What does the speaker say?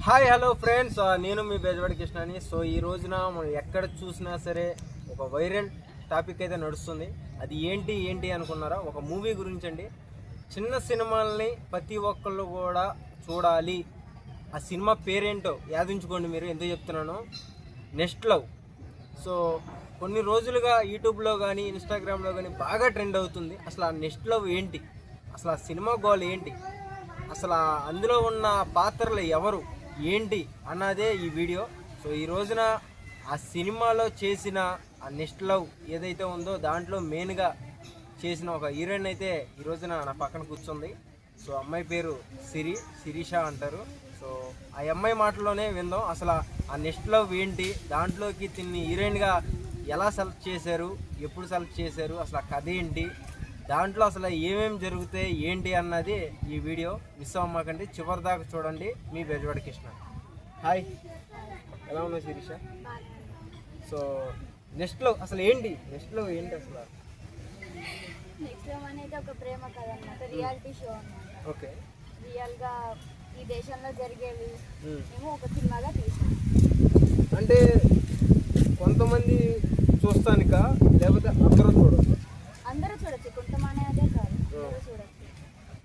Hi hello friends, నేను మీ Bejawadi కృష్ణని. So ఈ రోజున మనం ఎక్కడ చూసినా సరే ఒక వైరల్ టాపిక్ అయితే నడుస్తుంది. అది ఏంటి అనుకున్నారా? ఒక మూవీ గురించి అండి. చిన్న సినిమాలని ప్రతి ఒక్కళ్ళు కూడా చూడాలి. ఆ సినిమా పేరేంటో యాదించుకోండి. మీరు ఎందుకు చెప్తున్నాను, నెక్స్ట్ లవ్. సో కొన్ని రోజులుగా యూట్యూబ్లో కానీ ఇన్స్టాగ్రామ్లో కానీ బాగా ట్రెండ్ అవుతుంది. అసలు ఆ నెక్స్ట్ లవ్ ఏంటి, అసలు ఆ సినిమా గోల్ ఏంటి, అసలు అందులో ఉన్న పాత్రలు ఎవరు ఏంటి అన్నదే ఈ వీడియో. సో ఈ రోజున ఆ సినిమాలో చేసిన ఆ నెక్స్ట్ లవ్ ఏదైతే ఉందో దాంట్లో మెయిన్గా చేసిన ఒక హీరోయిన్ అయితే ఈ రోజున నా పక్కన కూర్చుంది. సో అమ్మాయి పేరు శిరీష అంటారు. సో ఆ అమ్మాయి మాటలోనే విందాం అసలు ఆ నెక్స్ట్ లవ్ ఏంటి, దాంట్లోకి తిన్ని హీరోయిన్గా ఎలా సెలెక్ట్ చేశారు, ఎప్పుడు సెలెక్ట్ చేశారు, అసలు ఆ కథ ఏంటి, దాంట్లో అసలు ఏమేమి జరుగుతాయి ఏంటి అన్నది ఈ వీడియో. మిస్ అవ్వమాకండి, చివరి దాకా చూడండి. మీ బెజవాడి కృష్ణ. హాయ్, ఎలా ఉన్నావు శిరీష? సో నెక్స్ట్ లవ్ అసలు ఏంటి, నెక్స్ట్ లవ్ ఏంటి అసలు? నెక్స్ట్ లవ్ అనేది ఒక ప్రేమ కథ అన్నమాట, రియాలిటీ షో అన్నమాట. ఓకే, రియల్గా ఈ దేశంలో జరిగేవి మేము ఒక సినిమాగా తీసాం. అంటే కొంతమంది చూస్తానిక లేకపోతే అందరూ చూడొచ్చు? అందరూ చూడొచ్చు, కొంతమంది అదే కాదు, అందరూ చూడొచ్చు.